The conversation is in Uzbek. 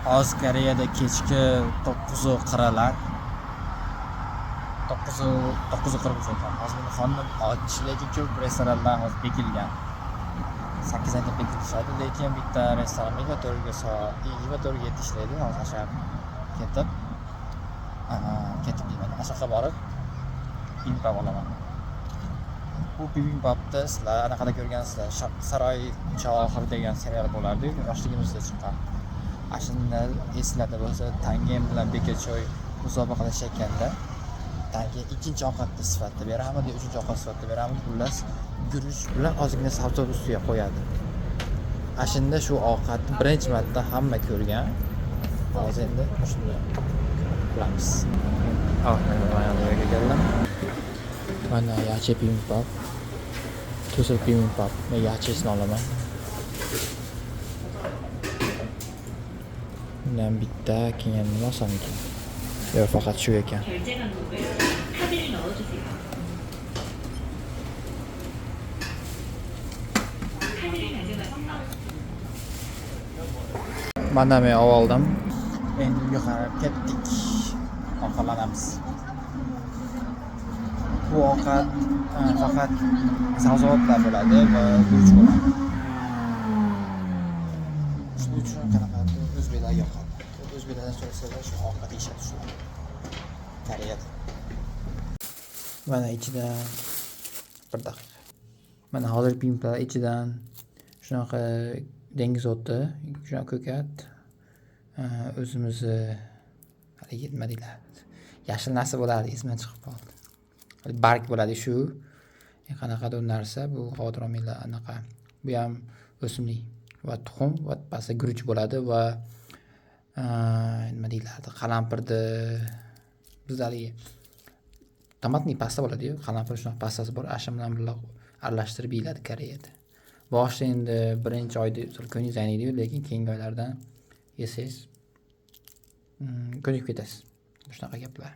Hozir Koreyada kechki 9:40lar. 9:40 ekan. Hozir meni xonim och, lekin ko'p restoranlar hozir bekilgan. 8 bekilishadi, lekin bitta restoran 24 soat, 24 7 ishlaydi. Hozir ashar ketib deyman. Ashaqqa borib bibimbap olaman. Bu bibimbapni sizlar anaqada ko'rgansizlar. Saroy Chohir degan serial bo'lardi, yoshligimizda chiqqan. Ashunda eslarda bo'lsa, tangem bilan bekachoy musobaqalashayotganda tanga ikkinchi ovqatni sifatida beramidi, uchinchi ovqat sifatida beramidi, xullas guruch bilan ozgina sabzavot ustiga qo'yadi. Ashunda shu ovqatni birinchi marta hamma ko'rgan. Hozir endi shuni qilamiz. Mana keldim. Mana yache bibimbap. To'siq bibimbap. Men yachesini olaman. Bundan bitta, keyin nima olsam ekan? Yo, faqat shu ekan. 결제 방법을 카드를 넣어주세요. 카드를 가져가세요. Mana men oldim. Endi uyga qarab ketdik. Ovqatlanamiz. Bu ovqat faqat sabzavotlar bo'ladi va guruch bo'ladi. Shuning uchun qanaqadir o'zbeklar yoqadi. O'zbeklardan so'rasalar shu ovqat yeyishadi shu. Koreyada. Mana ichidan bir daqiqa. Mana hozir bibimbap ichidan shunaqa dengiz o'ti, shunaqa ko'kat, o'zimizni hali yetmadilar. Yashil narsa bo'ladi, esimdan chiqib qoldi. Barg bo'ladi shu. Qanaqadir narsa bu xavotirolmanglar, anaqa. Bu ham o'simlik va tuxum va pasta guruch bo'ladi va nima deyiladi? Qalampirni bizda haligi tomatli pasta bo'ladi-yu, qalampir shunaqa pastasi bor, asham bilan birga aralashtirib yeyiladi Koreyada. Boshida endi birinchi oyda ko'ningiz ayniydi-yu, lekin keyingi oylardan yesangiz ko'nikib ketasiz. Shunaqa gaplar.